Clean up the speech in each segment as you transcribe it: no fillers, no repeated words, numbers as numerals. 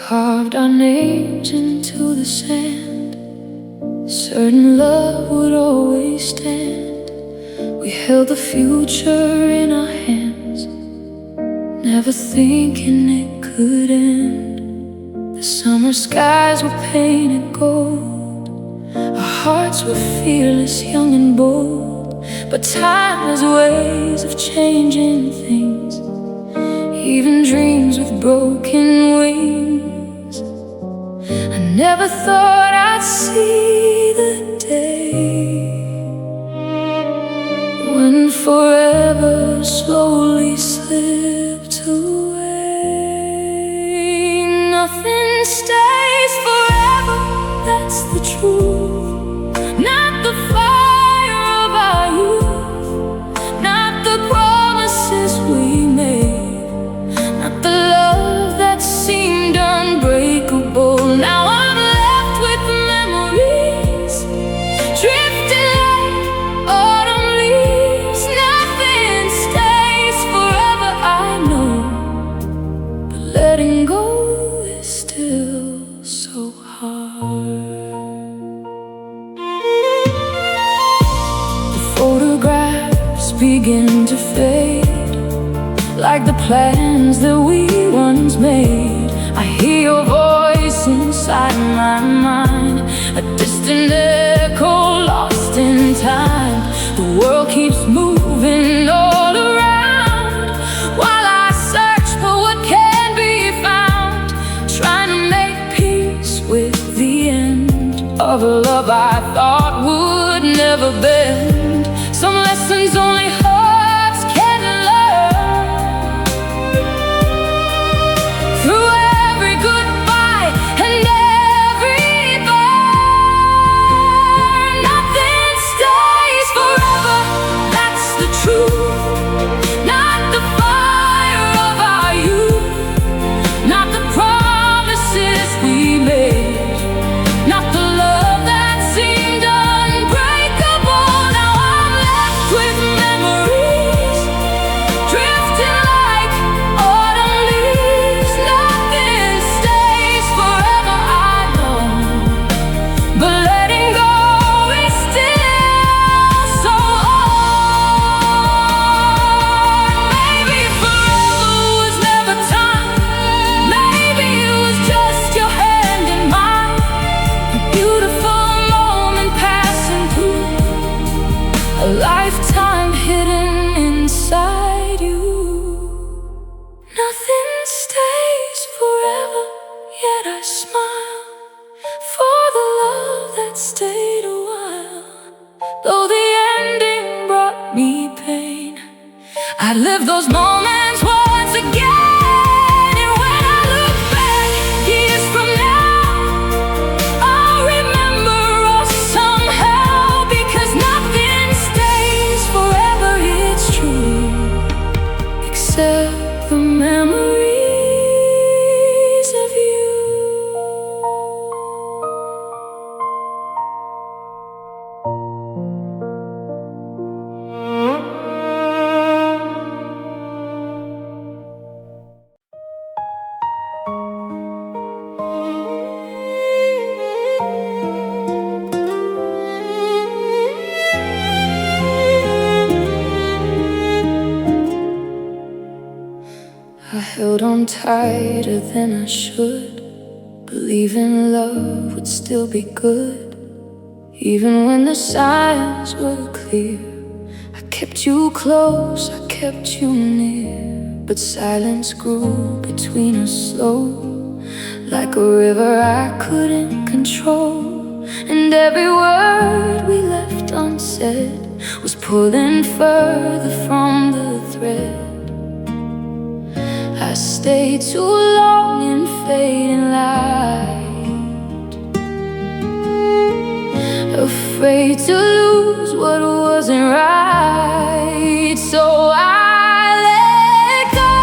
carved our names into the sand, certain love would always stand. We held the future in our hands, never thinking it could end. The summer skies were painted gold, our hearts were fearless, young and bold. But time has ways of changing things, even dreams with broken wings. I never thought I'd see the day when forever slowly slipped away. Nothing stays forever, that's the truth. Not the fire of our youth, not the promises we made, not the love that seemed unbreakable. Now I'm left with memories, drifting like autumn leaves. Nothing stays forever, I know, but letting go is still so hard. The photographs begin to fade, like the plans that we once made. I hear your voice inside my mind, a distant echo lost in time. The world keeps moving all around, while I search for what can be found, trying to make peace with the end of a love I thought would never bend. Some lessons only hearts can learn. Through every goodbye and every burn, nothing stays forever, that's the truth. Not the fire of our youth, not the promises we made, not the love that seemed unbreakable. Now I'm left with memories, drifting like autumn leaves. Nothing stays forever, I know, but letting go is still so hard. Maybe forever was never time, maybe it was just your hand in mine, a beautiful moment passing through, a lifetime hidden inside you. Nothing stays forever, yet I smile for the love that stayed a while. Though the ending brought me pain, I'd live those moments once again. And when I look back years from now, I'll remember us somehow, because nothing stays forever, it's true, except the memories of you. I held on tighter than I should, believing love would still be good. Even when the signs were clear, I kept you close, I kept you near. But silence grew between us slow, like a river I couldn't control. And every word we left unsaid was pulling further from the thread. I stayed too long in fading light, afraid to lose what wasn't right. So I let go,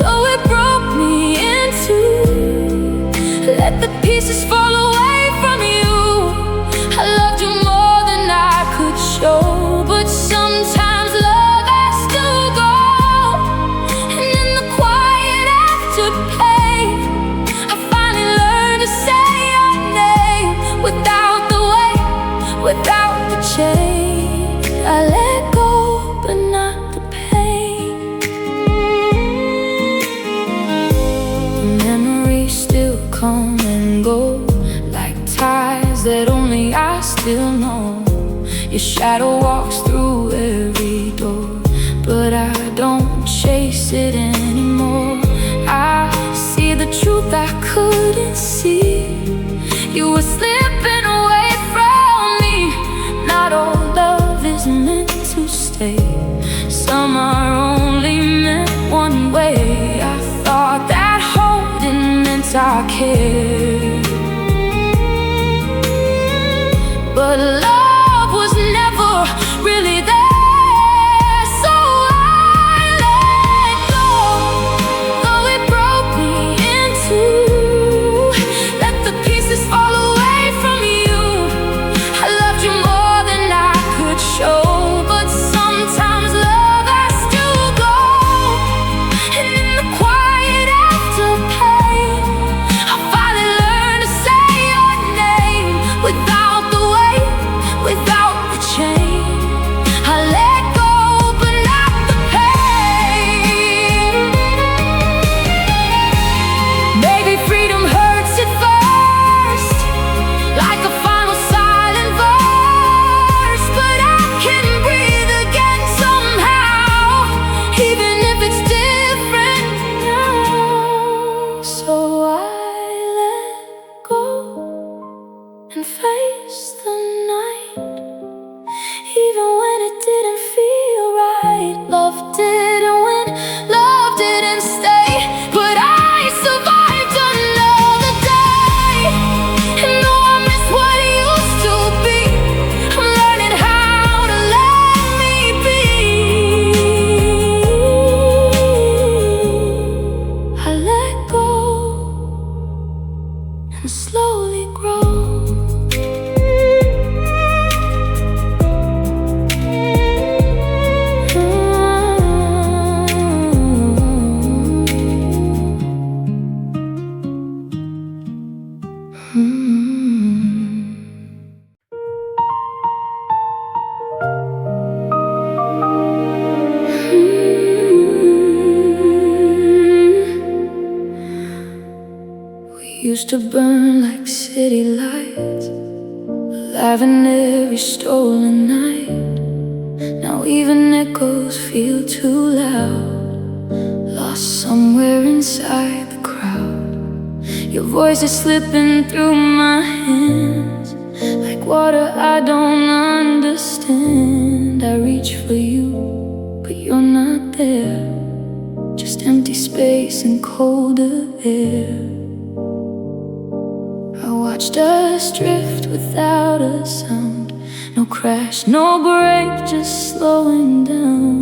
though it broke me in two. Let the pieces fall away from you. I loved you more than I could show, but sometimes love has to go. And in the quiet after pain, I come and go, like ties that only I still know. Your shadow walks through every door, but I don't chase it anymore. I see the truth I couldn't see. You were slipping away from me. Not all love is meant to stay. Some are only meant one way. I thought that holding meant I cared, but love was never really there. So I let go, though it broke me in two. Let the pieces fall away from you. I loved you more than I could show, but sometimes love has to go. And in the quiet after pain, I finally learned to say your name. Without the weight, without the chain, I let go, but not the pain. Maybe freedom hurts at first, like a final silent verse, but I can breathe again somehow, even if it's different now. So I let go and face the night, even when it didn't feel right. Love didn't win, love didn't stay, but I survived another day. And though I miss what used to be, I'm learning how to let me be. I let go and slowly grow. We used to burn like city lights, alive in every stolen night. Now even echoes feel too loud, lost somewhere inside the crowd. Your voice is slipping through my hands like water I don't understand. I reach for you, but you're not there, just empty space and colder air. I watched us drift without a sound, no crash, no break, just slowing down.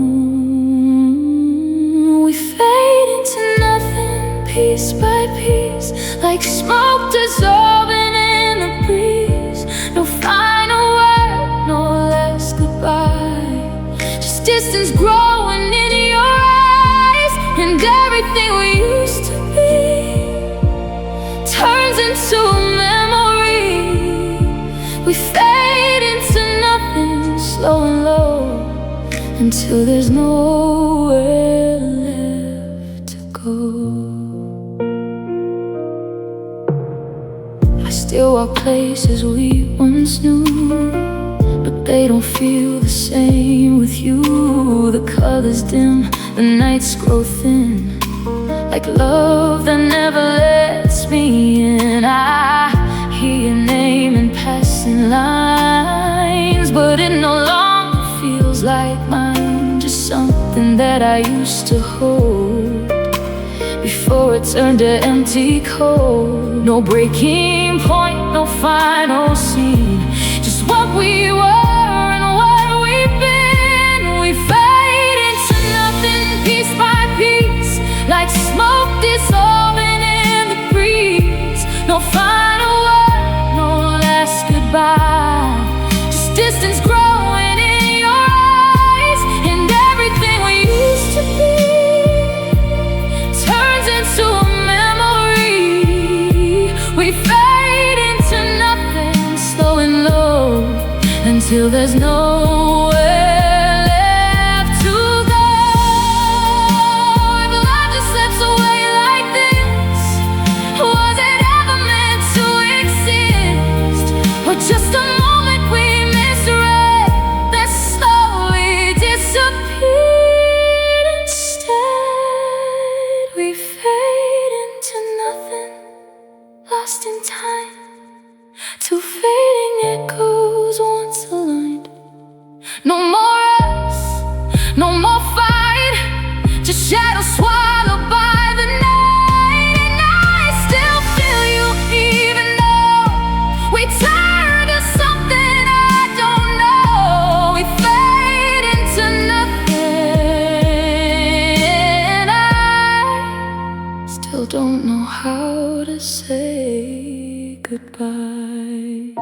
We fade into nothing, piece by piece, like smoke dissolving in the breeze. No final word, no last goodbye, just distance growing in your eyes. And everything we used to be turns into a memory. We fade into nothing, slow and low, until there's nowhere left to go. I still walk places we once knew, but they don't feel the same with you. The colors dim, the nights grow thin, like love that never lets me in. I hear your name in passing lines, but it no longer feels like mine. Just something that I used to hold before it turned to empty cold. No breaking point, no final scene, just what we were and what we've been. We fade into nothing, piece by piece, like smoke dissolving in the breeze. No final word, no last goodbye, just distance growing in your eyes. And everything we used to be turns into a memory. We fade into nothing, slow and low, until there's nowhere left to go. If love just slips away like this, was it ever how to say goodbye.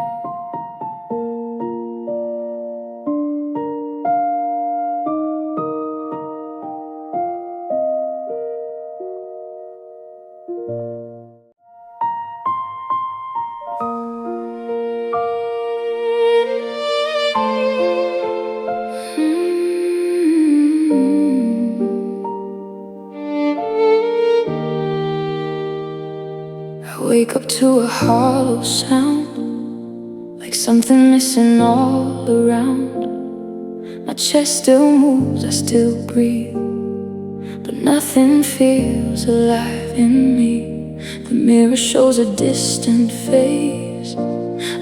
I wake up to a hollow sound, like something missing all around. My chest still moves, I still breathe, but nothing feels alive in me. The mirror shows a distant face,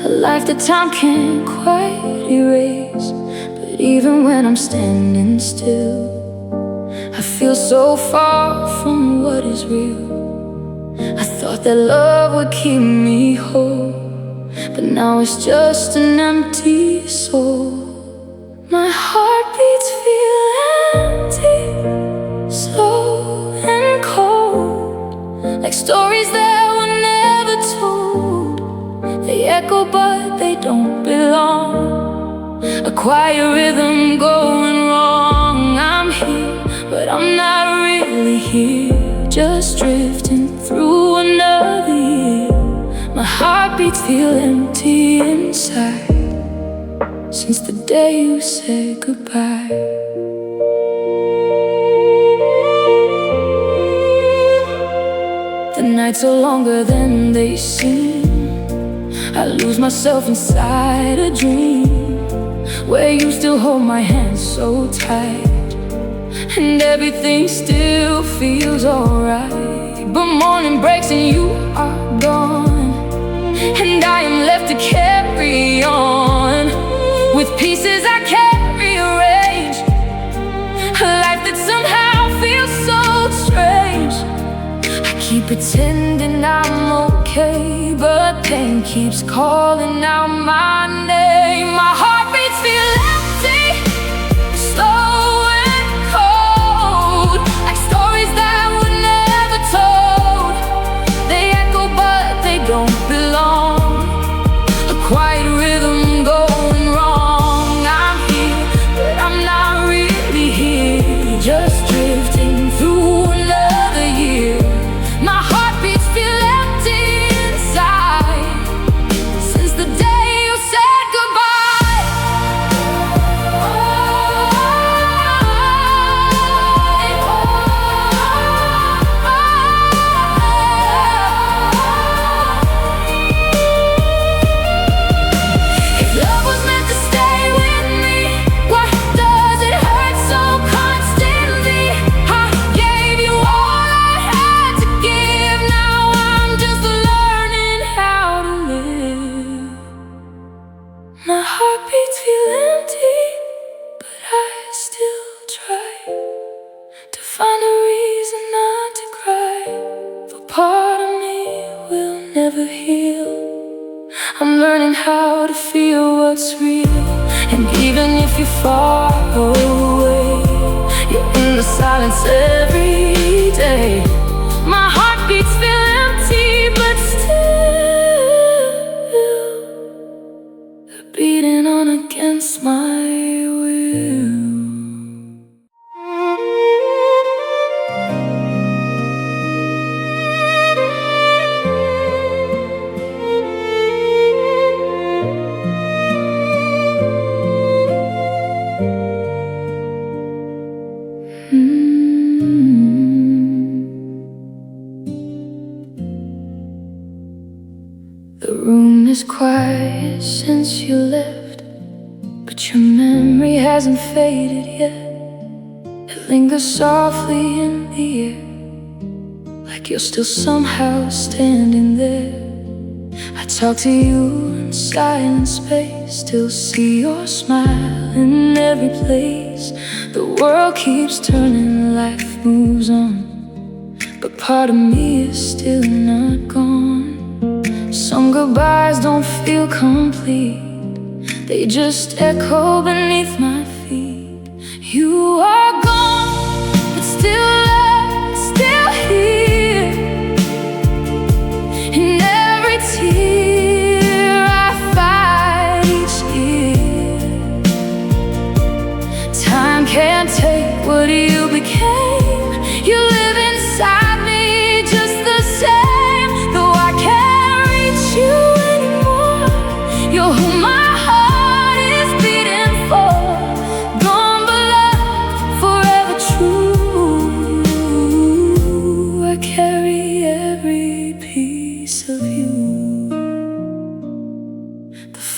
a life that time can't quite erase. But even when I'm standing still, I feel so far from what is real. I thought that love would keep me whole, but now it's just an empty soul. My heartbeats feel empty, slow and cold, like stories that were never told. They echo but they don't belong, a quiet rhythm going wrong. I'm here, but I'm not really here, just drifting through another year. My heartbeats feel empty inside since the day you said goodbye. The nights are longer than they seem. I lose myself inside a dream where you still hold my hand so tight, and everything still feels alright. But morning breaks and you are gone, and I am left to carry on with pieces I can't rearrange, a life that somehow feels so strange. I keep pretending I'm okay, but pain keeps calling out my name. My heartbeats feel empty, slow and cold, like stories that were never told. They echo but they don't belong, a quiet rhythm going wrong. I'm here, but I'm not really here, just drifting through another year. My heartbeats feel empty inside since the day you said goodbye. If love was meant to stay with me, why does it hurt so constantly? I gave you all I had to give, now I'm just learning how to live. My heartbeats feel empty, but I still try to find a reason not to cry. For part of me will never heal. I'm learning how to feel what's real, and even if you're far away, you're in the silence every day. My heart beats feel empty, but still they're beating on against my will. The room is quiet since you left, but your memory hasn't faded yet. It lingers softly in the air, like you're still somehow standing there. I talk to you in silent space, still see your smile in every place. The world keeps turning, life moves on, but part of me is still not gone. Some goodbyes don't feel complete, they just echo beneath my feet. You are gone, but still love, still here.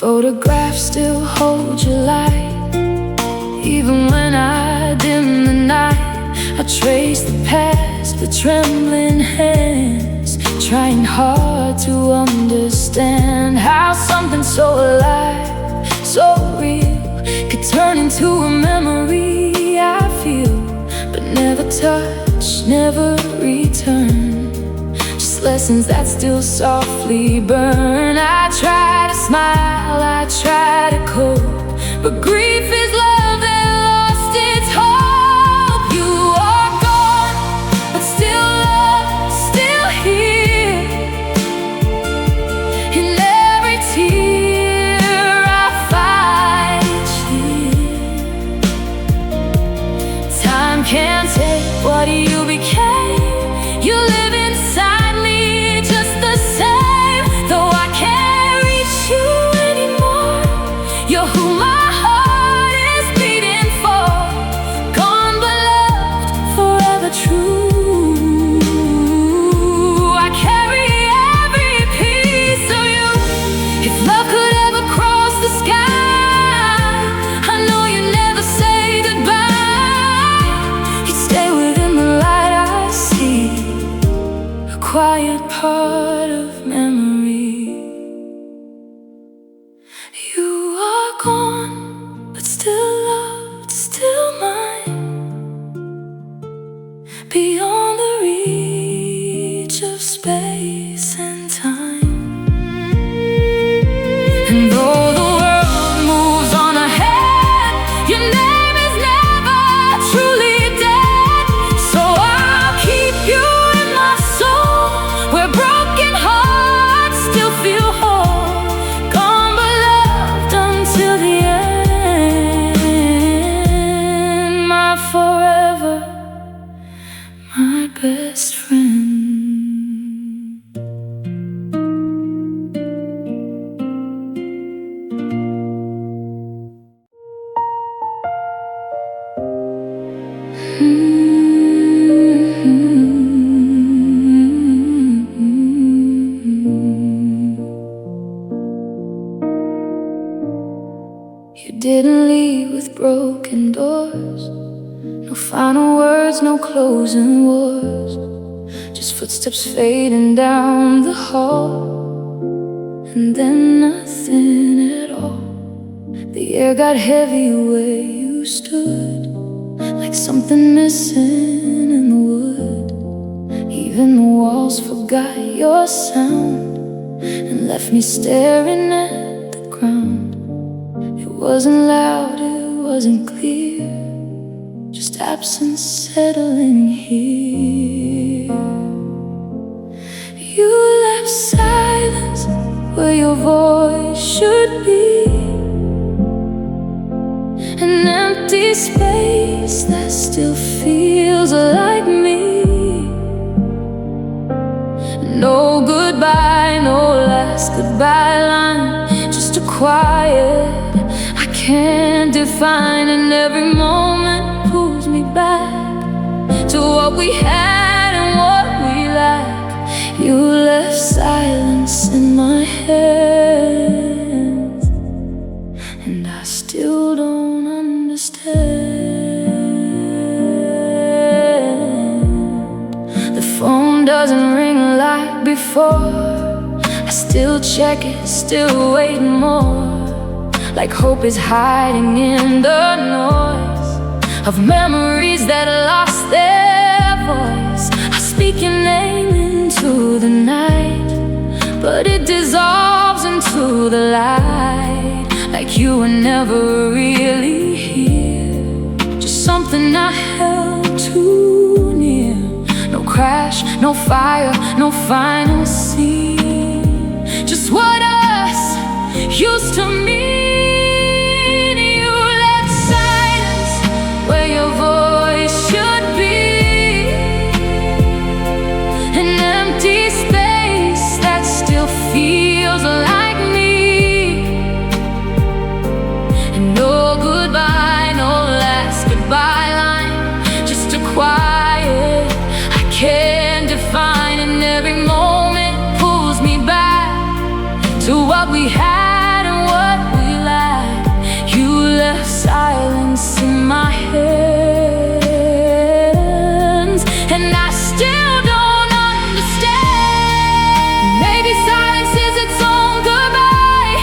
Photographs still hold your light, even when I dim the night. I trace the past with trembling hands, trying hard to understand how something so alive, so real, could turn into a memory I feel, but never touch, never return. Just lessons that still softly burn. I try to smile, I try to cope, but grief is love that lost its hope. You are gone, but still love, still here. In every tear I fight you. Time can't take what you became. You live inside me just the same, though I can't reach you anymore. You're who my heart is beating for, gone but loved, forever true. I carry every piece of you. If love could ever cross the sky, I know you'd never say goodbye. You'd stay within the light I see, a quiet part of memory. You are gone, but still loved, still mine, beyond the reach of space and time. And though the world moves on ahead, your name is never truly dead. So I'll keep you in my soul, where broken hearts still feel whole, gone but loved until the end. My forever, my best friend. You didn't leave with broken doors, no final words, no closing wars, just footsteps fading down the hall, and then nothing at all. The air got heavy where you stood, like something missing in the wood. Even the walls forgot your sound and left me staring at the ground. It wasn't loud, it wasn't clear, just absence settling here. You left silence where your voice should be, an empty space that still feels like me. No goodbye, no last goodbye line, just a quiet I can't define, and every moment pulls me back to what we had and what we lack. You left silence in my hands, and I still don't understand. The phone doesn't ring like before, I still check it, still waiting more, like hope is hiding in the noise of memories that lost their voice. I speak your name into the night, but it dissolves into the light, like you were never really here, just something I held too near. No crash, no fire, no final scene, just what us used to mean. You left silence where your voice should be, an empty space that still feels like me. And no goodbye, no last goodbye line, just a quiet I can't define, and every moment pulls me back to what we had and what silence in my hands, and I still don't understand. Maybe silence is its own goodbye.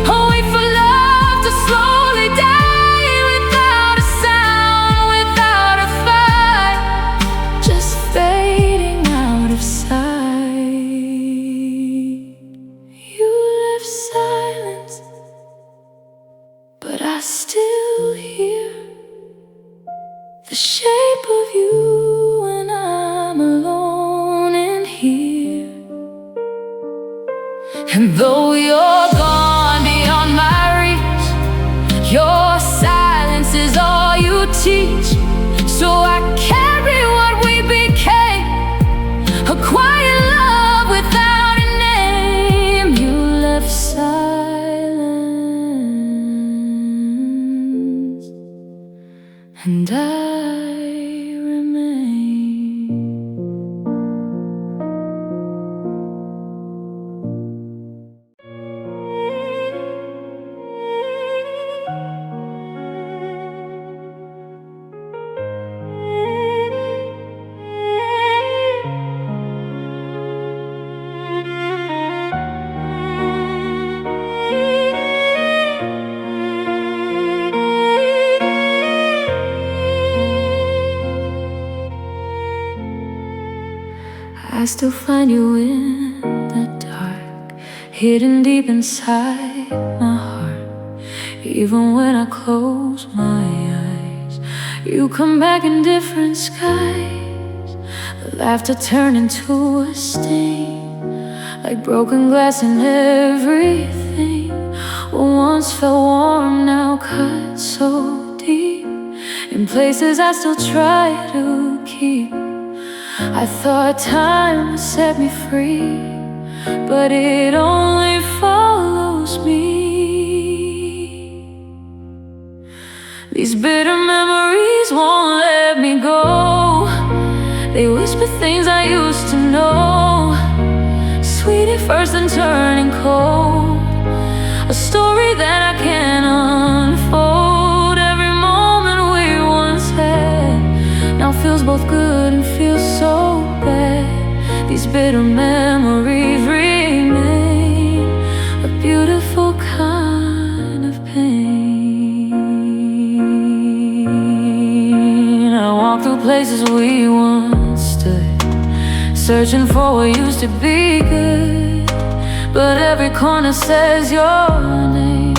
A wait for love to slowly die, without a sound, without a fight, just fading out of sight. You left silence, but I still hear the shape of you when I'm alone in here. And though you're gone beyond my reach, your silence is all you teach. So I carry what we became, a quiet love without a name. You left silence, and I remain. I still find you in the dark, hidden deep inside my heart. Even when I close my eyes, you come back in different skies. Laughter turned into a stain, like broken glass in everything. What once felt warm now cut so deep, in places I still try to keep. I thought time would set me free, but it only follows me. These bitter memories won't let me go. They whisper things I used to know, sweet at first and turning cold. A story that I can't unfold. Every moment we once had now feels both good and feels so bad. These bitter memories remain, a beautiful kind of pain. I walk through places we once stood, searching for what used to be good, but every corner says your name,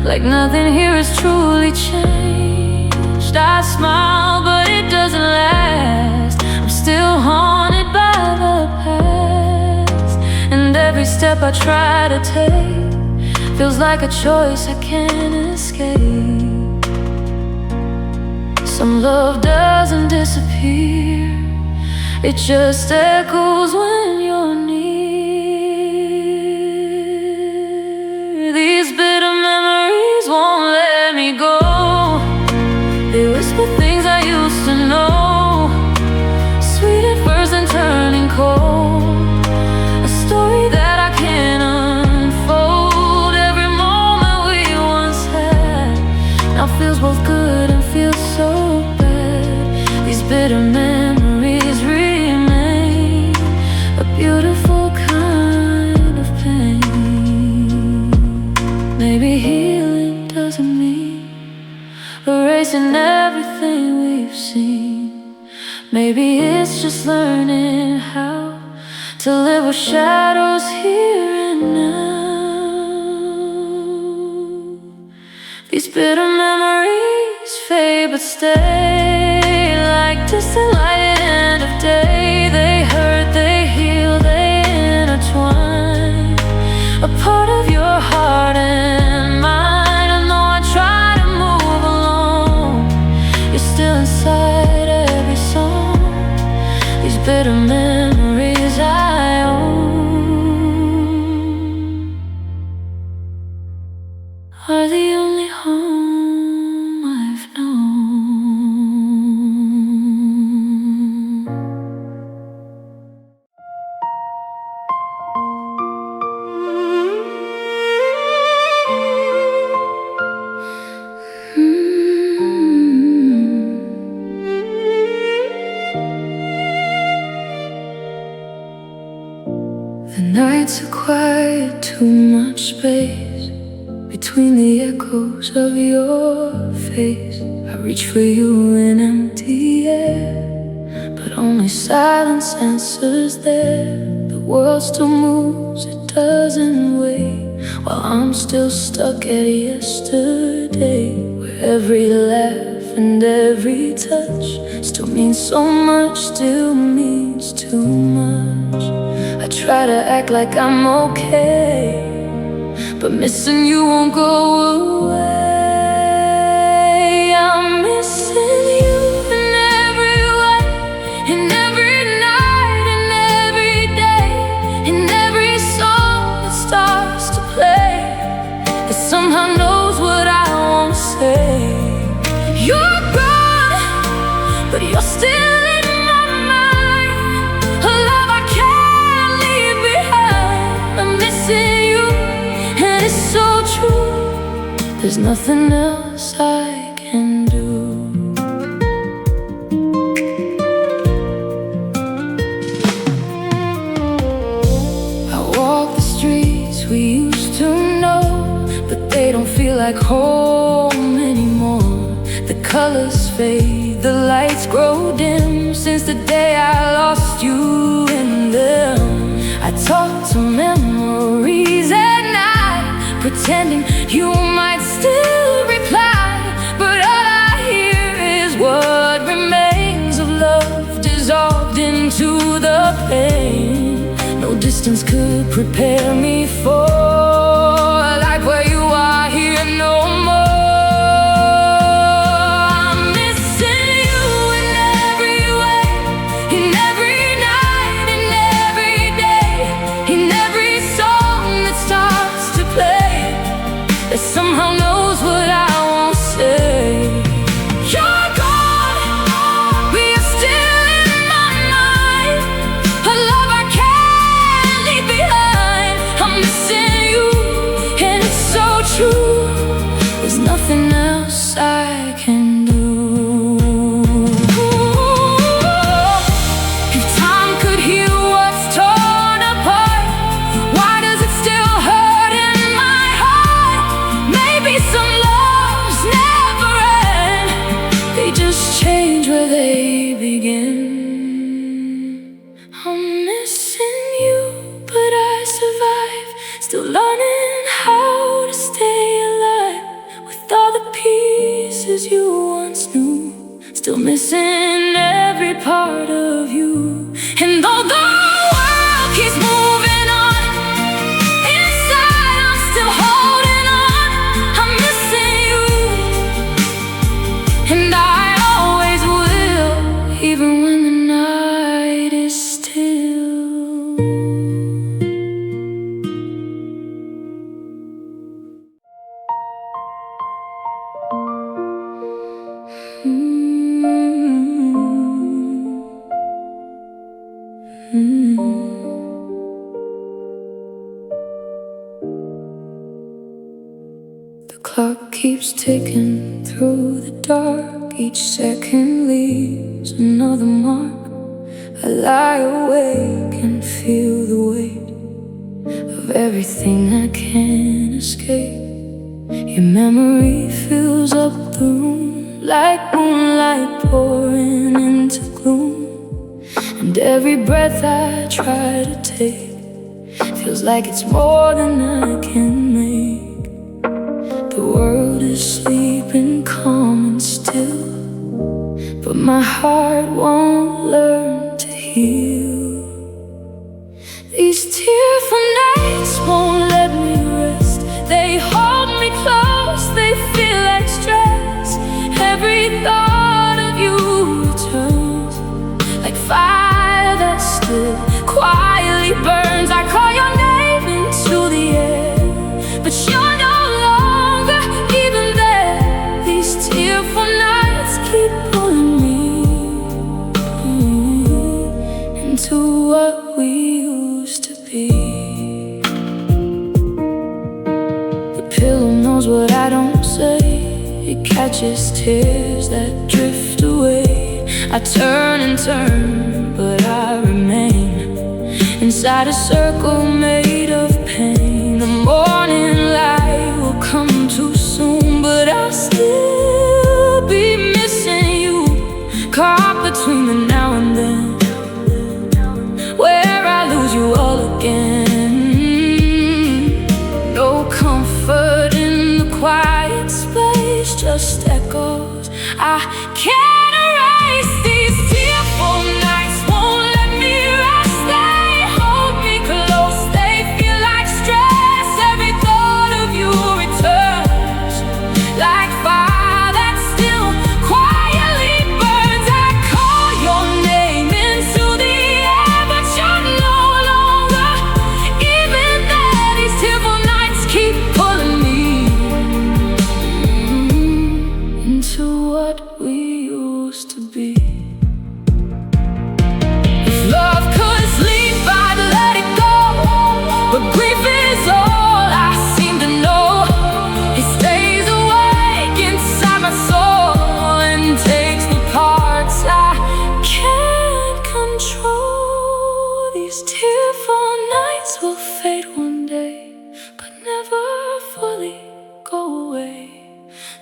like nothing here has truly changed. I smile, but it doesn't last. I'm still haunted by the past, and every step I try to take feels like a choice I can't escape. Some love doesn't disappear, it just echoes when you're near. These bitter memories won't let me go. They whisper things I used to know, sweet at first and turning cold. A story that I can't unfold. Every moment we once had now feels both good and feels so bad. These bitter memories remain, a beautiful kind of pain. Maybe healing doesn't mean erasing everything we've seen. Maybe it's just learning how to live with shadows here and now. These bitter memories fade but stay, like distant light at end of day. They hurt, they heal, they intertwine, a part of your heart and mine. And though I try to move along, you're still inside every song. These bitter memories I own are the only home I've known. quiet, too much space between the echoes of your face. I reach for you in empty air, but only silence answers there. The world still moves, it doesn't wait, while I'm still stuck at yesterday, where every laugh and every touch still means so much, still means too much. I try to act like I'm okay, but missing you won't go away. I'm missing you in every way, in every night, in every day, in every song that starts to play. It somehow knows what I won't say. You're gone, but you're still in my mind, a love I can't leave behind. I'm missing you, and it's so true. There's nothing else I can do. I walk the streets we used to know, but they don't feel like home anymore. The colors fade, the lights grow dim, since the day I lost you in them. I talk to memories at night, pretending you might still reply, but all I hear is what remains of love dissolved into the pain. No distance could prepare me for a life where you are here no more. Somehow knows what I won't say. You're gone, but you're still in my mind, a love I can't leave behind. I'm missing you, and it's so true. There's nothing else I can do. If time could heal what's torn apart, why does it still hurt in my heart? Maybe some loves never end, they just change where they begin. I'm missing you, but I survive, still learning how to stay alive, with all the pieces you once knew, still missing every part of you. And though the world keeps moving on, inside I'm still holding on. I'm missing you, and I always will, even when the night is still. The clock keeps ticking through the dark, each second leaves another mark. I lie awake and feel the weight of everything I can't escape. Your memory fills up the room like moonlight pouring into gloom, and every breath I try to take feels like it's more than I can make. The world is sleeping calm and still, but my heart won't learn to heal. These tearful nights won't let me rest, they hold me close, they feel like stress. Every thought of you returns like fire that still quietly burns. I call your name into the air, but you're no longer even there. These tearful nights keep pulling me into what we used to be. The pillow knows what I don't say, it catches tears that drift away. I turn and turn, but I remain inside a circle made of pain. can't erase these tearful nights, won't let me rest. They hold me close, they feel like stress. Every thought of you returns like fire that still quietly burns. I call your name into the air, but you're no longer even there. These tearful nights keep pulling me into what we used to be. If love could sleep, I'd let it go, but grief is all I seem to know. It stays awake inside my soul and takes the parts I can't control. These tearful nights will fade one day, but never fully go away.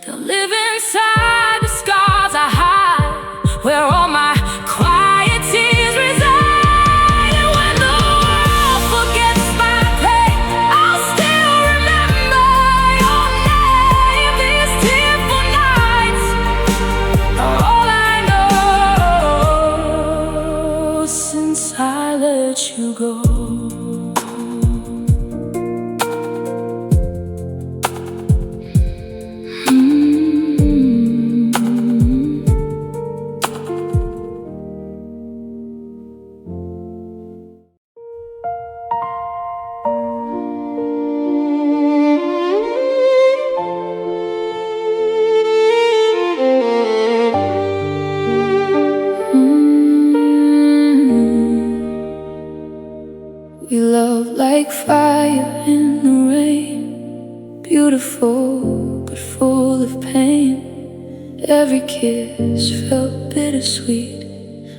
They'll live inside the scars I hide, where all my quiet tears reside. And when the world forgets my pain, I'll still remember your name. These tearful nights are all I know since I let you go. We love like fire in the rain, beautiful but full of pain. Every kiss felt bittersweet,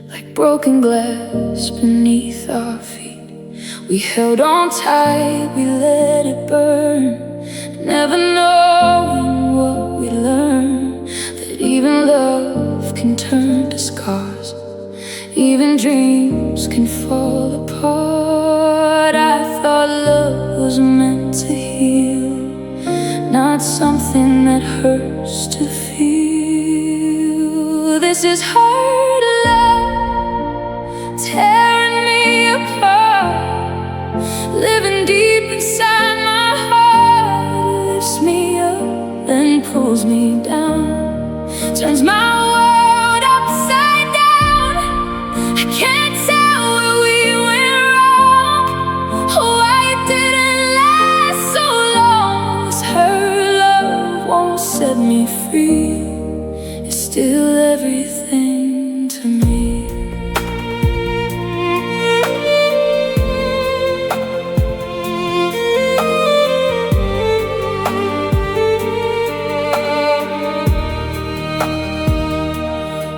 like broken glass beneath our feet. We held on tight, we let it burn, never knowing what we'd learn. That even love can turn to scars, even dreams can fall apart. I thought love was meant to heal, not something that hurts to feel. This is hard love, tearing me apart, living deep inside my heart. Lifts me up and pulls me down, turns my world upside down. I can't tell where we went wrong, why it didn't last so long. 'Cause her love won't set me free, it's still everything to me.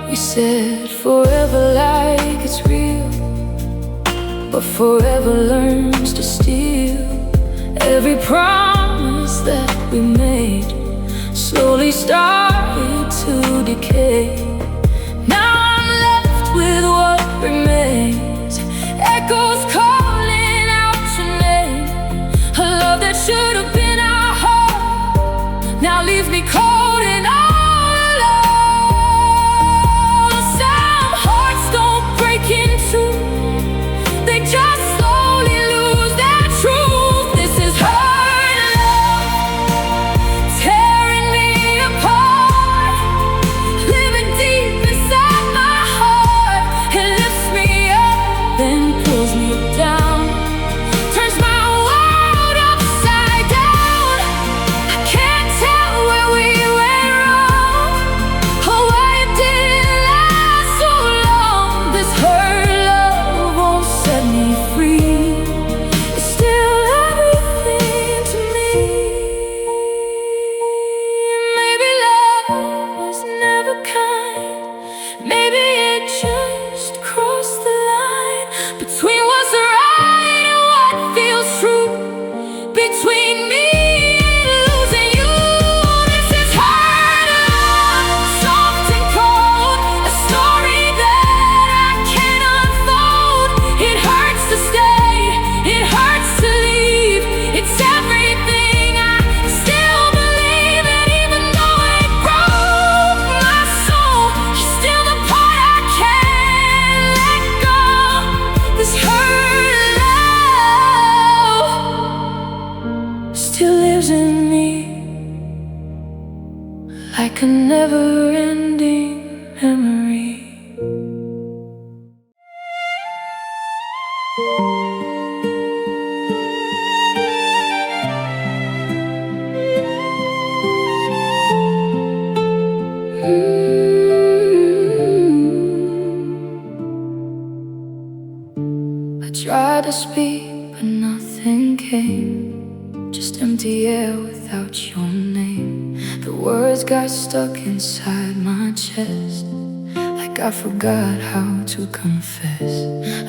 We said forever like it's real, but forever learns to steal. Every promise that we made slowly started to decay. Now I'm left with what remains, echoes calling out your name. A love that should have been our home now leaves me cold and all alone. Some hearts don't break in two, they just slowly lose their truth. This is hard love, tearing me apart, living deep inside my heart. It lifts me up, then pulls me down, turns my world upside down. I can't tell where we went wrong, like a never-ending memory. I tried to speak, but nothing came. Just empty air without your name. The words got stuck inside my chest, like I forgot how to confess.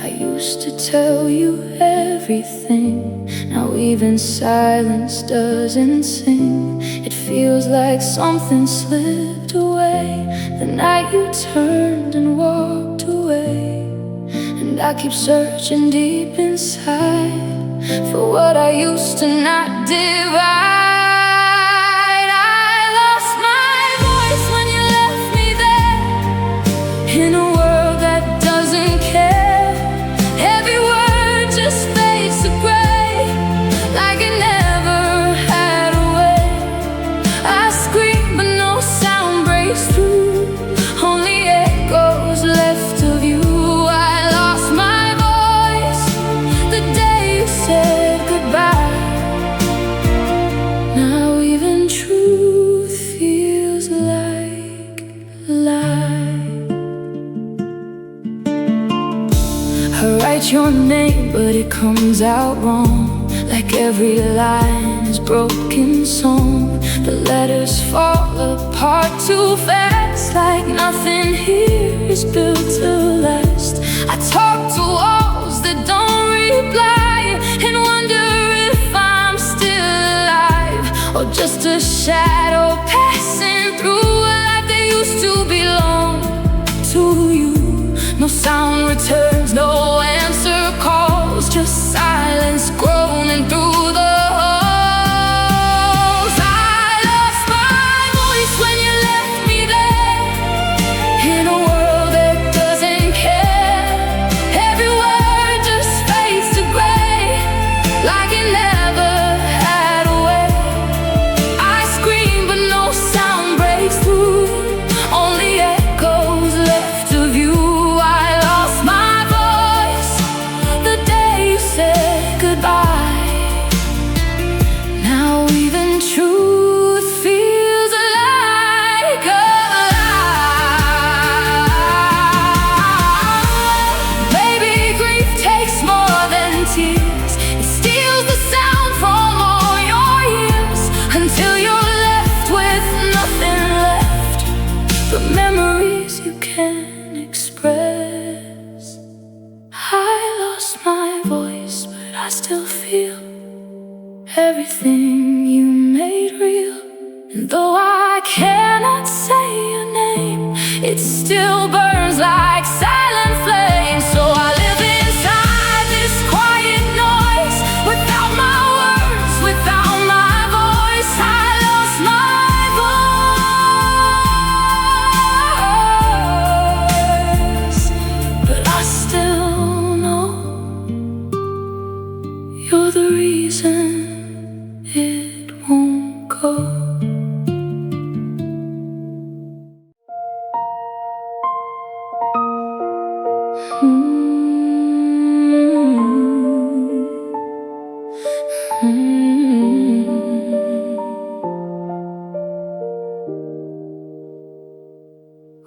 I used to tell you everything. Now even silence doesn't sing. It feels like something slipped away the night you turned and walked away. And I keep searching deep inside for what I used to not divide. I lost my voice when you left me there, in a world that doesn't care. Every word just fades to gray, like it never had a way. I scream but no sound breaks through, only echoes left of you. I lost my voice the day you said goodbye. Now even truth feels like a lie. I write your name but it comes out wrong, like every line is broken song. The letters fall apart too fast, like nothing here is built to last. I talk to walls that don't reply, and wonder if I'm still alive, or just a shadow passing through a life that used to belong to you. No sound returns, no answer calls, just silence groaning through the halls. I lost my voice when you left me there, in a world that doesn't care. Every word just fades to gray, like it never had a way. I scream but no sound breaks through, only echoes left of you. I lost my voice the day you said goodbye. Now even truth feels like a lie. Baby, grief takes more than tears. It steals the sound from all your years, until you're left with nothing left but memories you can't express. I lost my voice, but I still feel everything you made real. And though I cannot say your name, it still burns like silent flames. So I live inside this quiet noise, without my words, without my voice. I lost my voice, but I still know you're the reason it won't go.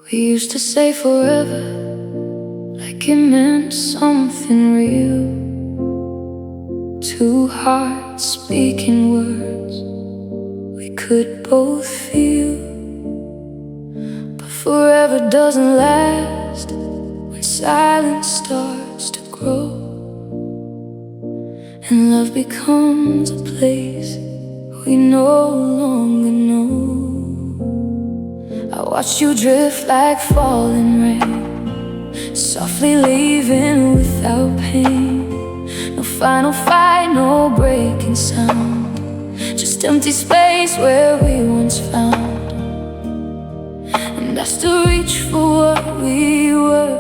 We used to say forever, like it meant something real. Two hearts speaking words we could both feel. But forever doesn't last when silence starts to grow, and love becomes a place we no longer know. I watched you drift like falling rain, softly leaving without pain. No final fight, no breaking sound, just empty space where we once found. And I still reach for what we were,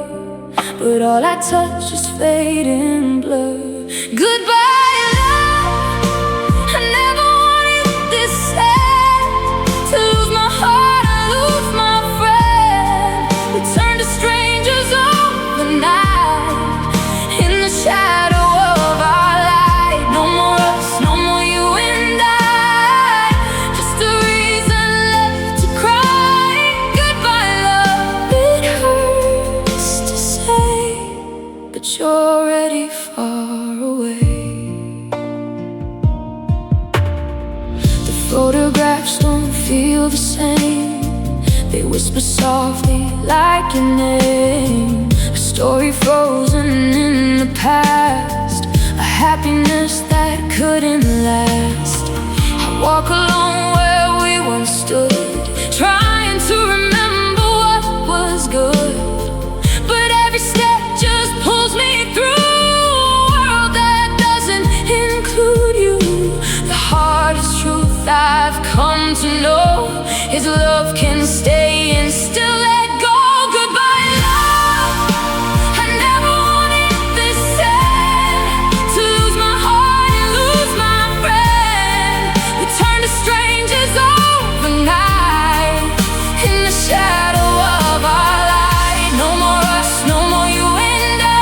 but all I touch is fade and blur. Goodbye, love, I never wanted this sad, to lose my heart Photographs don't feel the same. They whisper softly like your name. A story frozen in the past, a happiness that couldn't last. I walk alone where we once stood, trying to remember what was good. But every step just pulls me through a world that doesn't include you. The hardest truth I've come to know is love can stay and still let go. Goodbye, love. I never wanted this sad, to lose my heart and lose my friend. We turned to strangers overnight in the shadow of our light. No more us, no more you and I,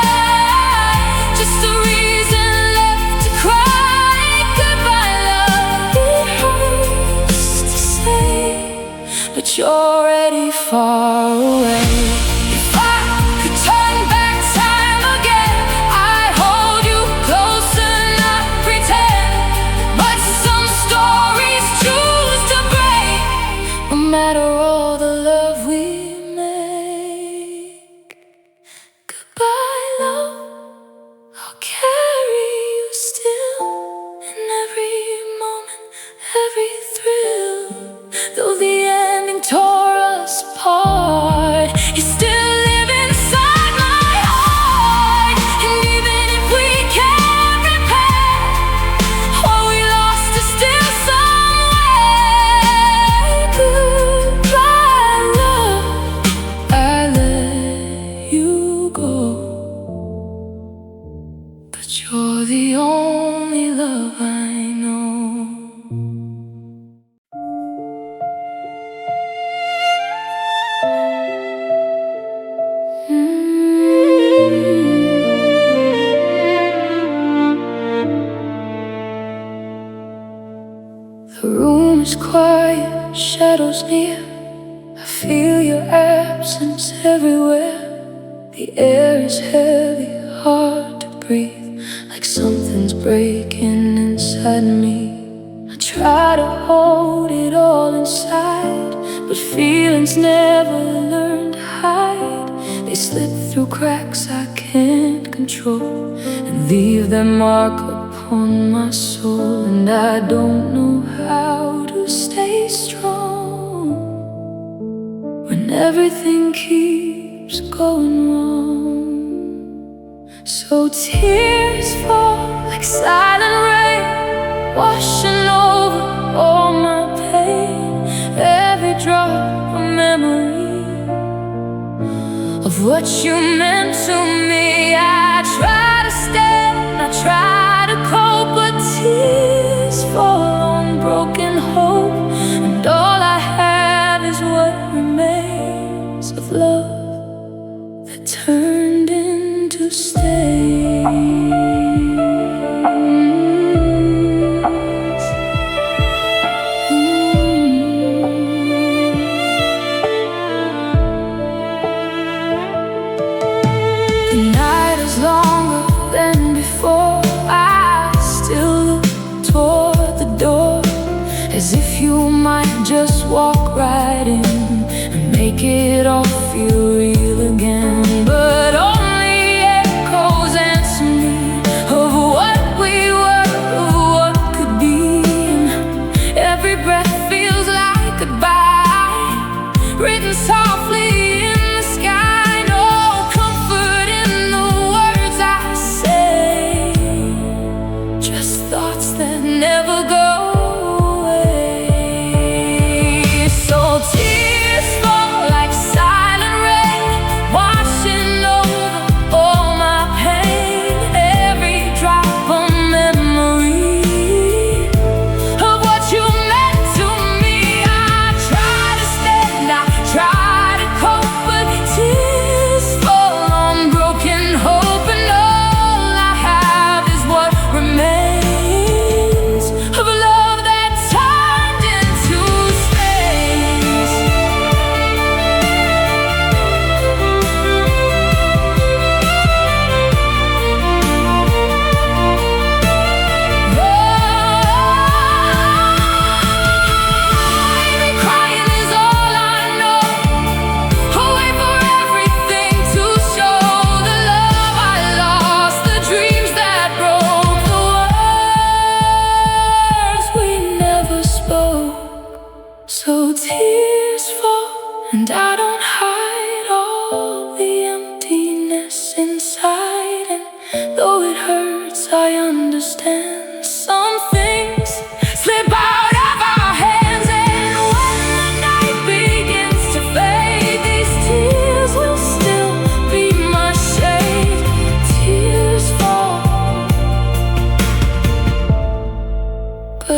just a reason left to cry. Goodbye, love. It hurts to say, but you're already far away. If I could turn back time again, I'd hold you closer, not pretend. But some stories choose to break, no matter all the love we make. Goodbye, love. I'll carry you still in every moment, every thrill. Though the ending tore us apart, you still live inside my heart. And even if we can't repair what we lost, is still somewhere. Goodbye, love. I let you go, but you're the only love I know. The room is quiet, shadows near. I feel your absence everywhere. The air is heavy, hard to breathe, like something's breaking inside me. I try to hold it all inside, but feelings never learn to hide. They slip through cracks I can't control and leave their mark upon my soul. And I don't know how to stay strong when everything keeps going wrong. So tears fall like silent rain, washing over all my pain. Every drop a memory of what you meant to me. I try to stand, I try to cope, but tears fall on broken hope. And all I have is what remains of love that turned into stains. The night is longer than before. I still look toward the door, as if you might just walk right in and make it all feel real again. But only echoes answer me of what we were, of what could be. And every breath feels like goodbye, written softly in the sky. No comfort in the words I say, just thoughts that never go away. So tears fall like silent rain, washing over all my pain. Every drop a memory of what you meant to me. I try to stand, I try to cope,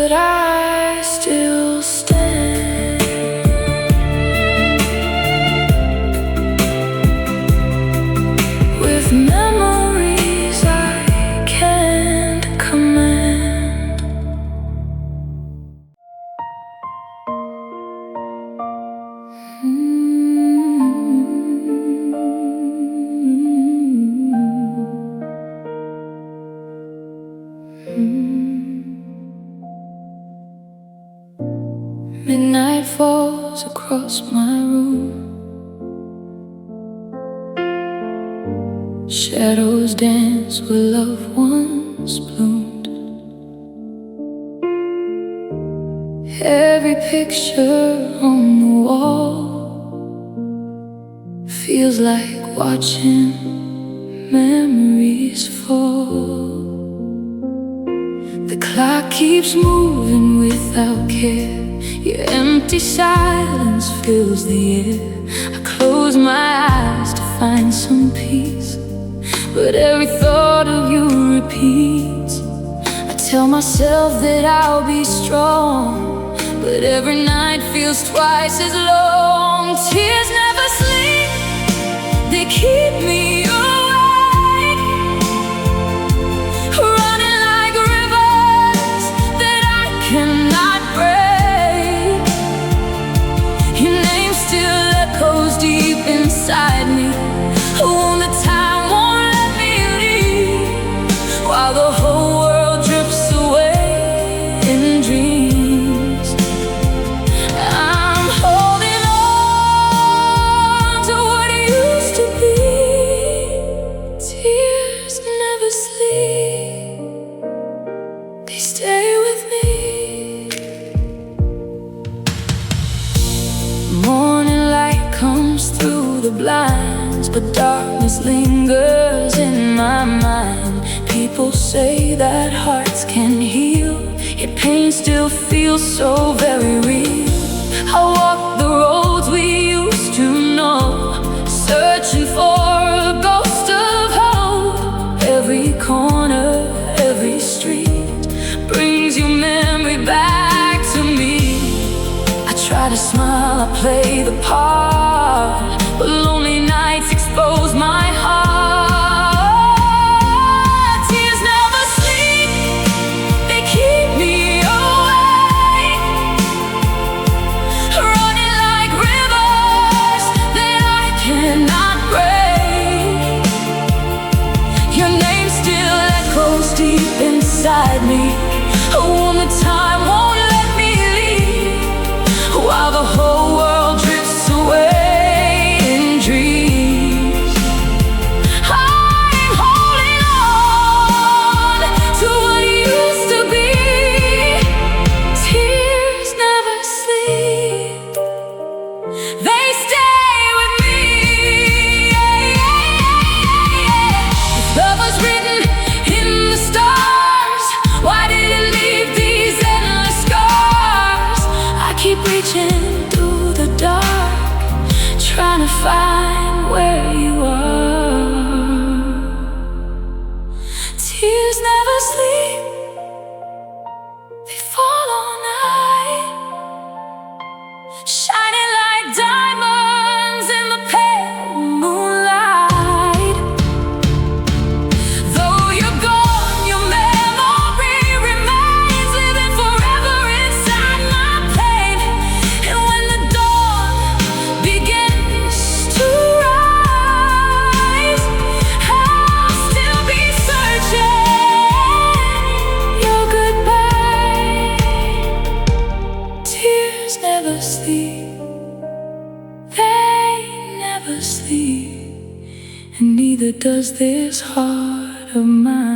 but I still stand. With memories I can't command. Midnight falls across my room. Shadows dance where loved ones bloomed. Every picture on the wall feels like watching memories fall. The clock keeps moving without care. Your empty silence fills the air. I close my eyes to find some peace, but every thought of you repeats. I tell myself that I'll be strong, but every night feels twice as long. Tears never sleep, they keep me awake, running like rivers that I cannot break. Your name still echoes deep inside me. Oh, the time won't let me leave, while the whole world drifts away in dreams. I'm holding on to what used to be. Tears never sleep, they stay with me. Morning light comes through the blinds, but darkness lingers in my mind. People say that hearts can heal, yet pain still feels so very real. I walk the roads we used to know, searching for a ghost of hope. Every corner, every street brings your memory back to me. I try to smile, I play the part, but lonely nights expose my heart. Tears never sleep, they keep me awake, running like rivers that I cannot break. Your name still echoes deep inside me. Oh, the time won't let me leave, while the whole world drifts away in dreams. I'm holding on to what used to be. Tears never sleep, they stay with me. If love was written in the stars, why did it leave these endless scars? I keep reaching through the dark, trying to find where you are. Tears never sleep, they fall all night, shining like diamonds in the pale moonlight. Though you're gone, your memory remains, living forever inside my pain. And when the dawn begins to rise, I'll still be searching your goodbye. Tears never sleep, they never sleep, and neither does this heart of mine.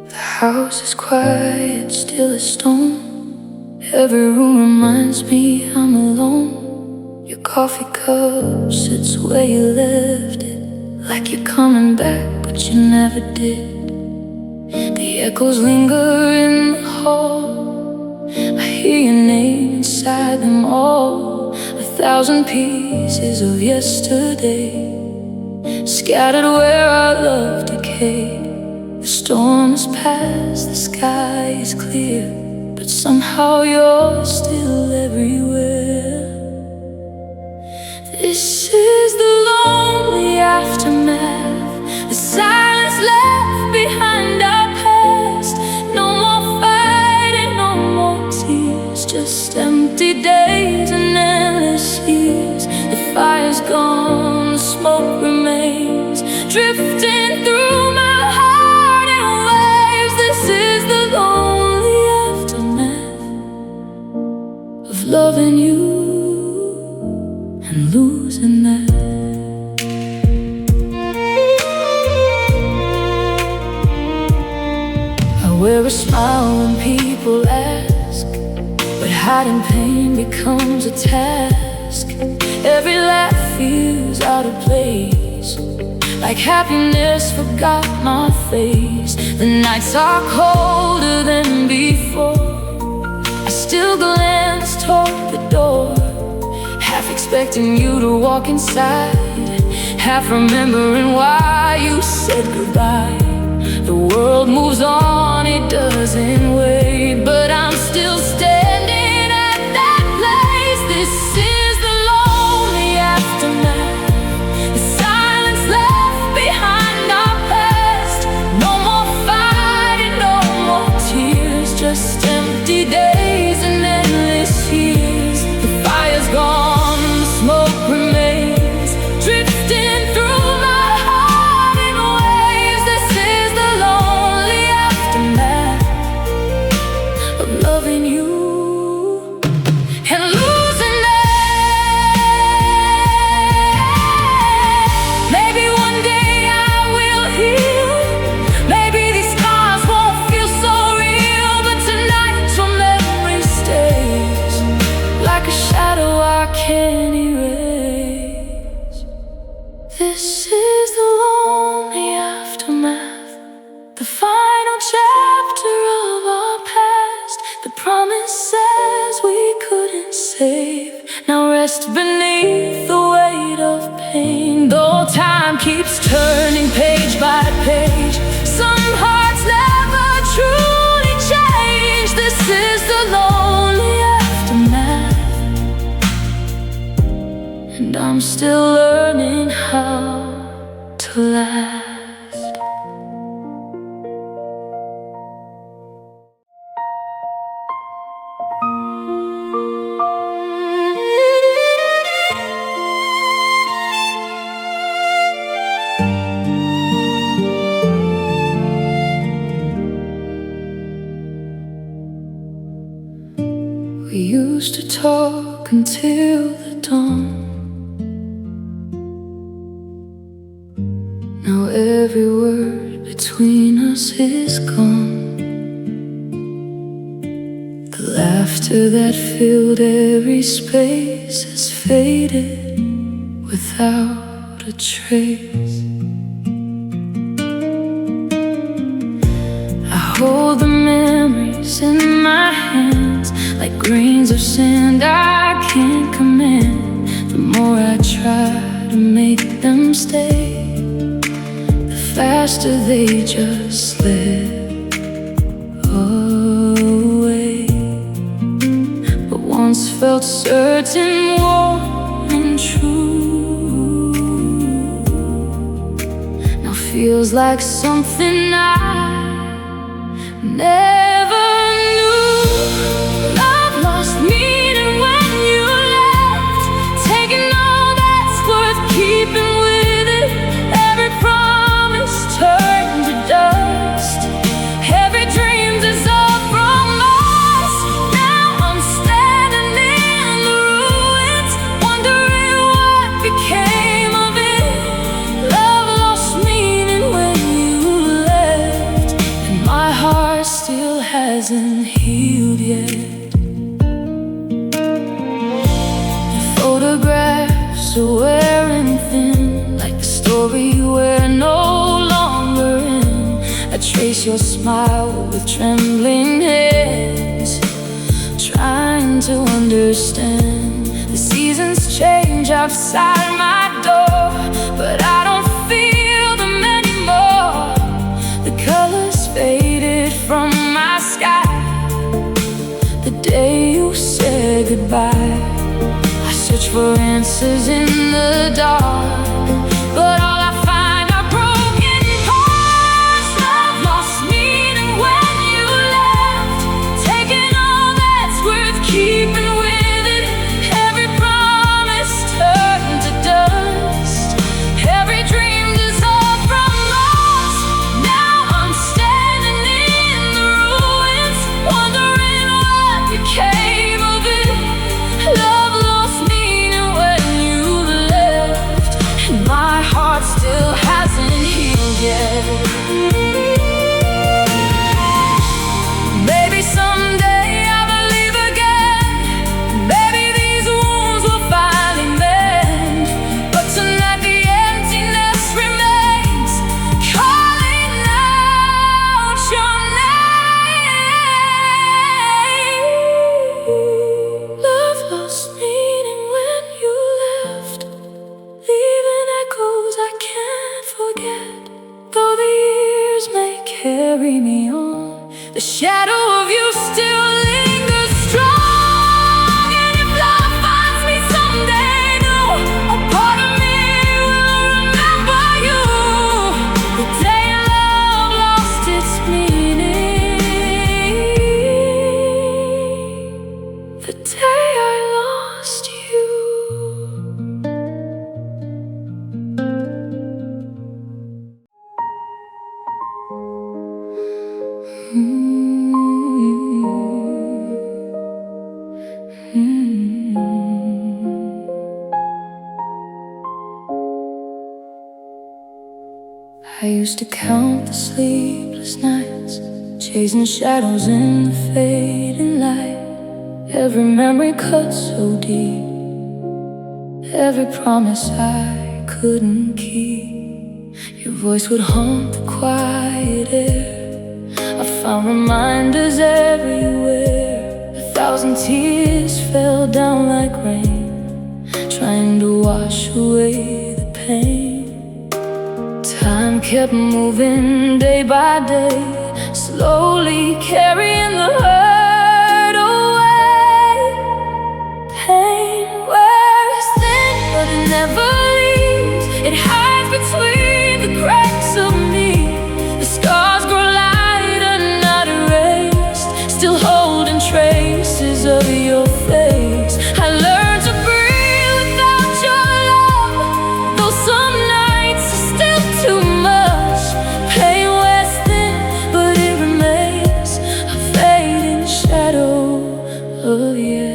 The house is quiet, still as stone. Every room reminds me I'm alone. Your coffee cup sits where you left it, like you're coming back, but you never did. echoes linger in the hall. I hear your name inside them all. 1,000 pieces of yesterday scattered where our love decayed. The storm has passed, the sky is clear, but somehow you're still everywhere. This is the lonely aftermath, the silence left behind our past. No more fighting, no more tears, just empty days and endless years. The fire's gone, the smoke remains, drifting through my heart in waves. This is the lonely aftermath of loving you and losing that. I wear a smile when people ask, but hiding pain becomes a task. Every laugh feels out of place, like happiness forgot my face. The nights are colder than before. I still glance toward the door, half expecting you to walk inside, half remembering why you said goodbye. The world moves on, it doesn't wait, but I'm still standing at that place. This is the lonely aftermath, the silence left behind our past. No more fighting, no more tears, just empty days and endless years. The fire's gone, the smoke remains, drifting through my heart in waves. This is the lonely aftermath of loving you and losing that. Maybe one day I will heal, maybe these scars won't feel so real, but tonight your memory stays like a shadow I can't erase. This is the lonely aftermath, the final chapter of our past. The promises we couldn't save now rest beneath the weight of pain. Though time keeps turning page by page, some hearts never truly change. This is the lonely aftermath, and I'm still learning how to last. We used to talk until the dawn. Now every word between us is gone. The laughter that filled every space has faded without a trace. I hold the memories in my hands like grains of sand I can't command. The more I try to make them stay, the faster they just slip away. What once felt certain, warm and true, now feels like something I never knew. Love lost meaning when you left, taking all that's worth keeping with it. Every promise turned to dust, every dream dissolved from us. Now I'm standing in the ruins, wondering what became of it. Love lost meaning when you left, and my heart still hasn't healed yet. The photographs are wearing thin, like the story we're no longer in. A trace trace your smile with trembling hands, trying to understand. The seasons change outside my door, but I don't feel them anymore. The colors faded from my sky the day you said goodbye. I search for answers in the dark, but all I find are broken hearts. Love lost meaning when you left, taking all that's worth keeping with it. Every promise turned to dust, every dream dissolved from us. Now I'm standing in the ruins, wondering what became of it. Love lost meaning when you left, and my heart still hasn't healed yet. Maybe someday I'll believe again. Maybe these wounds will finally mend. But tonight the emptiness remains, calling out your name. Love lost meaning when you left, leaving echoes I can't forget. Though the years may carry me on, the shadow of you still lingers strong. And if love finds me someday new, a part of me will remember you. The day love lost its meaning, the day I lost you. I used to count the sleepless nights, chasing shadows in the fading light. Every memory cut so deep, every promise I couldn't keep. Your voice would haunt the quiet air. I found reminders everywhere. 1,000 tears fell down like rain, trying to wash away the pain. Time kept moving day by day, slowly carrying the hurt away. Pain wears thin, but it never leaves. It hides between the cracks of me. The scars grow lighter, not erased, still holding traces of your face. I learned to breathe without your love, though some nights are still too much. Pain wears thin, but it remains a fading shadow of yesterday.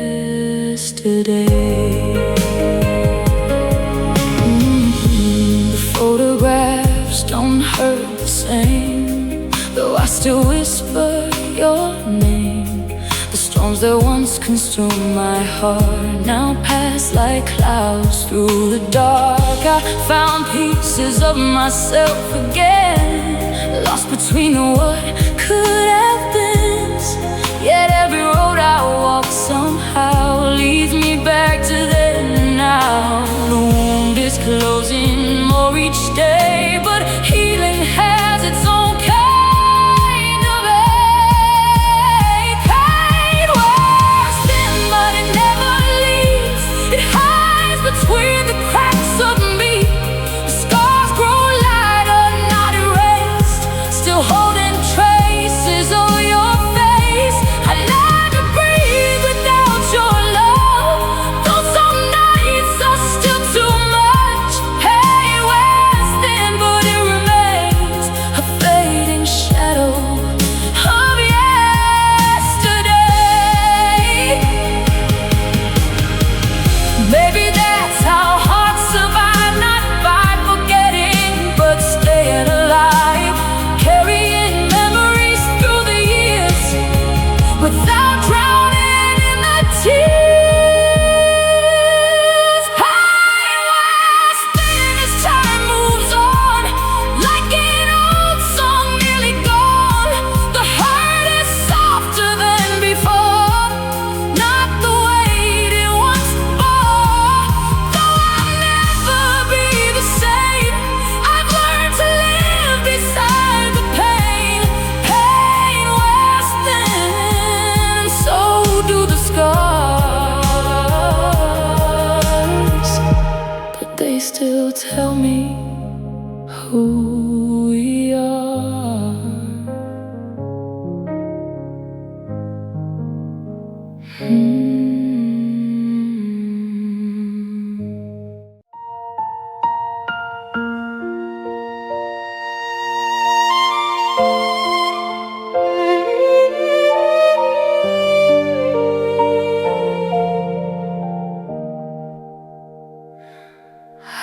The photographs don't hurt the same, though I still whisper your name. The storms that once consumed my heart now pass like clouds through the dark. I found pieces of myself again, lost between the what could have been. Yet every road I walk somehow leads me back to then and now. The wound is closing more each day, but healing has its own kind of ache. Pain wears thin, but it never leaves. It hides between the cracks of me. The scars grow lighter, not erased, still holding trace will tell me who we are.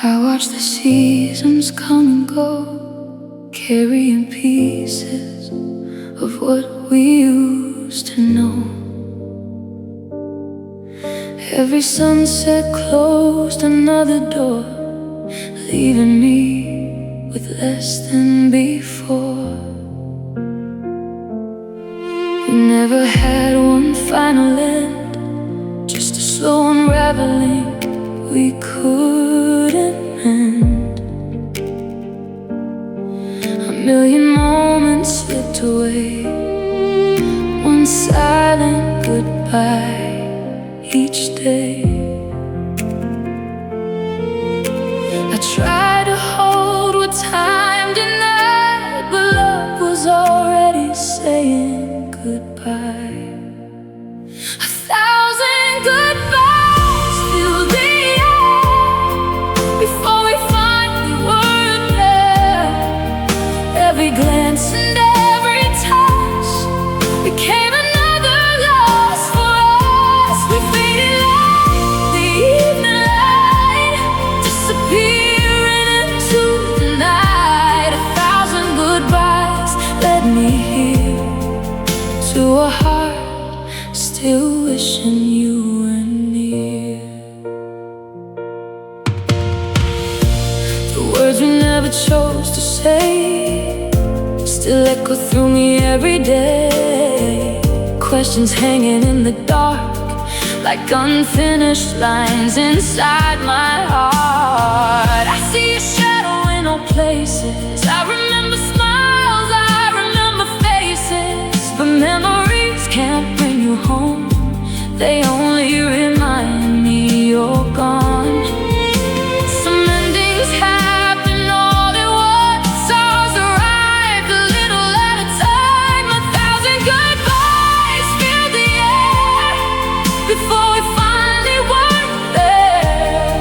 I watch the seasons come and go, carrying pieces of what we used to know. Every sunset closed another door, leaving me with less than before. We never had one final end, just a slow unraveling we couldn't mend. A million moments slipped away, one silent goodbye each day. I tried to hold what time denied, but love was already saying goodbye. 1,000 goodbyes filled the air before we finally were there. Every glance and every touch became another loss for us. We faded like the evening light, disappearing into the night. 1,000 goodbyes led me here, to a heart still wishing you were near. The words we never chose to say still echo through me every day. Questions hanging in the dark, like unfinished lines inside my heart. I see a shadow in all places. I remember smiles, I remember faces, but memories can't bring you home. They only remind me you're gone. Some endings happen all at once, ours arrived a little at a time. 1,000 goodbyes filled the air before we finally were there.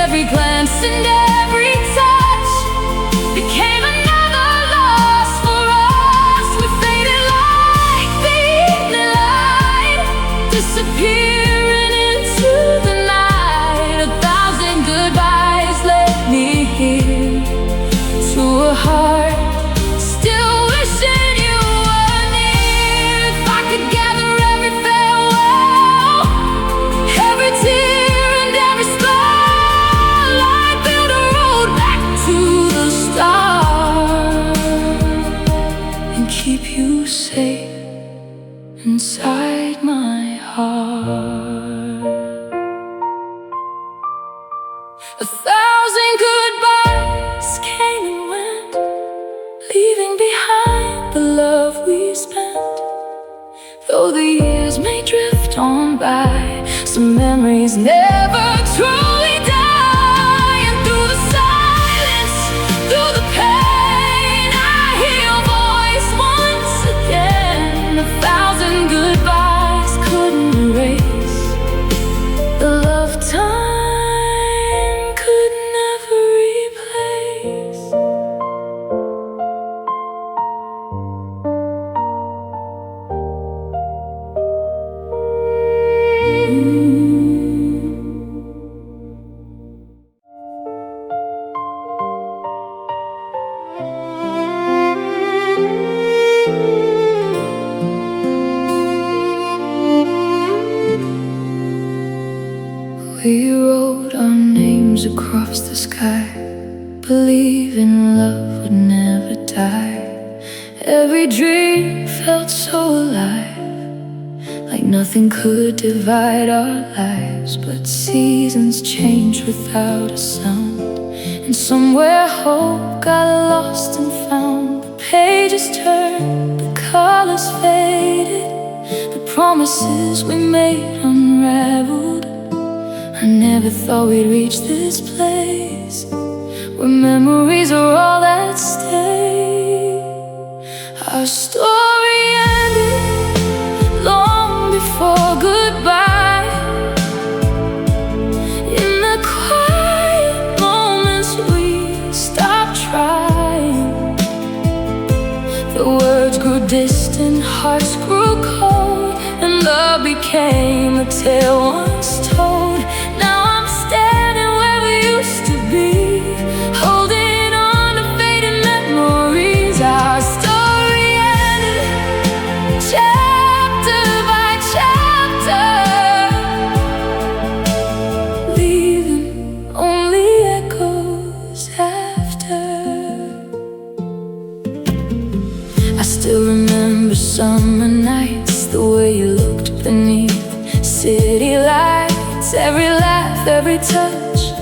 Every glance and every touch became another loss for us. We faded like the evening light, disappearing into the night. 1,000 goodbyes led me here, to a heart still wishing you were near. If I could gather every farewell, every tear and every smile, I'd build a road back to the start and keep you safe inside my heart. 1,000 goodbyes came and went, leaving behind the love we spent. Though the years may drift on by, some memories never truly die. And through the silence, through the pain, I hear your voice once again. 1,000 goodbyes couldn't erase the love time could never replace. We wrote our names across the sky, believing love would never die. Every dream felt so alive, like nothing could divide our lives. But seasons change without a sound, and somewhere hope got lost and found. The pages turned, the colors faded, the promises we made unraveled. I never thought we'd reach this place where memories are all that stay. Our story ended long before goodbye. In the quiet moments we stopped trying. The words grew distant, hearts grew cold, and love became a tale once told. Now I'm standing where we used to be, holding on to fading memories. Our story ended chapter by chapter, leaving only echoes after. I still remember summer nights, the way you looked beneath city lights. Every laugh, every touch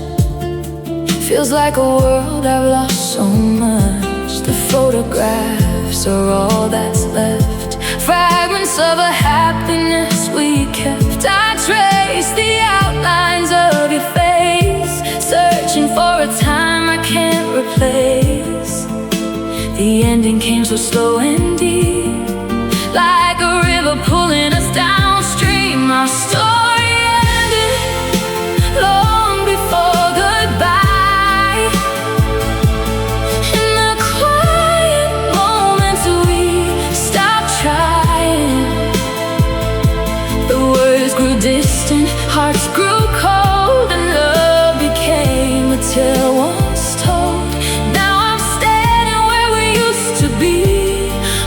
feels like a world I've lost so much. The photographs are all that's left, fragments of a happiness we kept. I trace the outlines of your face, searching for a time I can't replace. The ending came so slow and deep, like a river pulling us downstream. Our story ended long before goodbye. In the quiet moments we stopped trying. The words grew distant, hearts grew cold, and love became a tale once told. Now I'm standing where we used to be,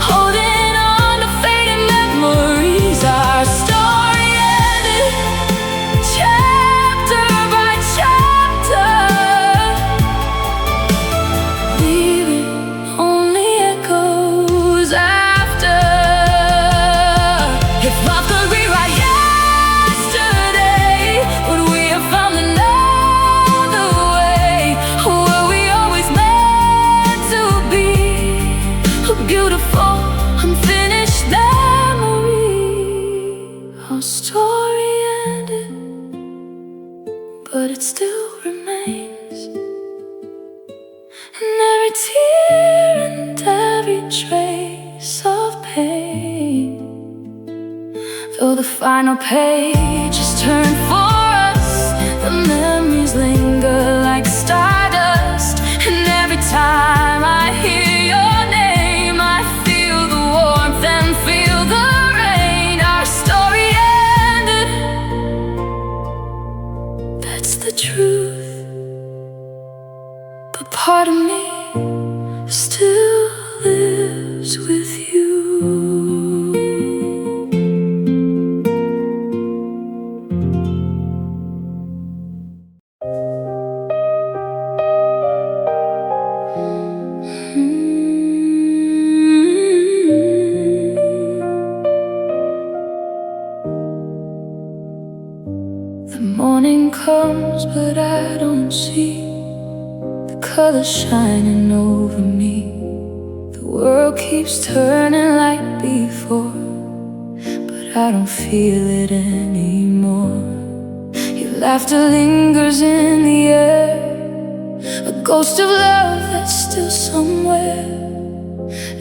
holding on to fading memories. Our story ended chapter by chapter, leaving only echoes after. If I could rewrite yesterday, would we have found another way? Were we always meant to be a beautiful, unfinished memory? Our story ended, but it still remains. And every tear and every trace of pain, though the final page is turned for us, the memories linger like stardust. And every time I hear your name, I feel the warmth and feel the rain. Our story ended, that's the truth, but part of me still lives with you. The morning comes, but I don't see the colors shining over me. The world keeps turning like before, but I don't feel it anymore. Your laughter lingers in the air, a ghost of love that's still somewhere.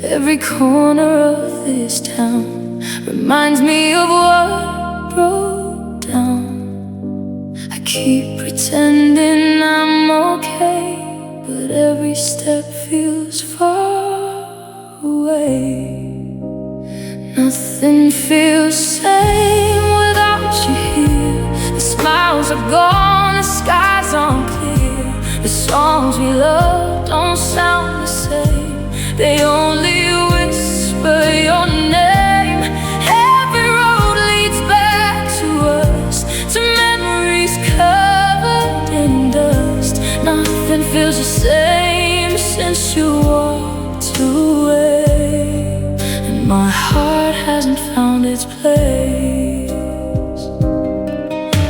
Every corner of this town reminds me of what broke down. I keep pretending I'm okay, but every step feels far away. Nothing feels same without you here. The smiles are gone, the skies aren't clear. The songs we love don't sound the same, they only whisper your name. Every road leads back to us, to memories covered in dust. Nothing feels the same since you walked away, and my heart hasn't found its place.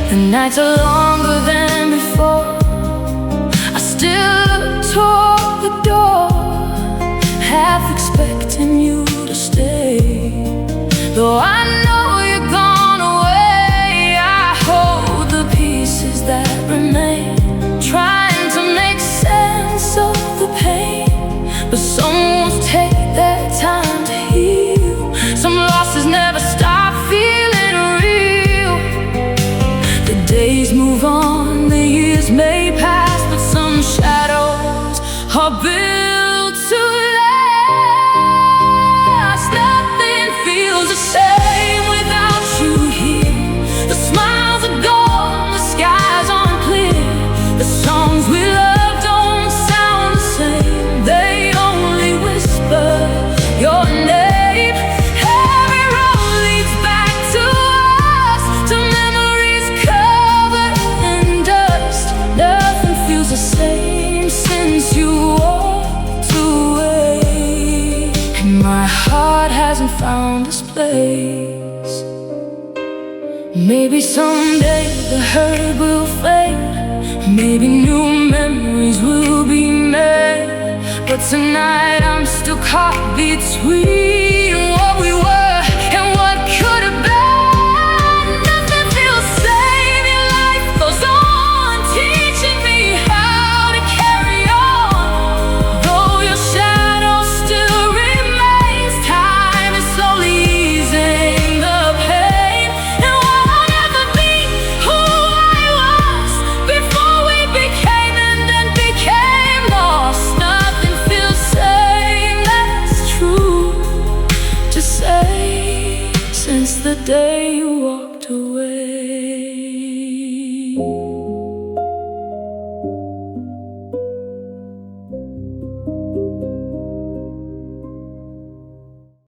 The nights are longer than before, I still look toward the door, half expecting you to stay. Though I know you're gone away, I hold the pieces that found this place. Maybe someday the hurt will fade, maybe new memories will be made, but tonight I'm still caught between what we were and what could have been. Nothing feels safe, and life goes on, teaching me how to carry on. Though your shadow still remains, time is slowly easing the pain. And while I'll never be who I was before we became and then became lost, nothing feels safe, that's true to say, since the day you walked away.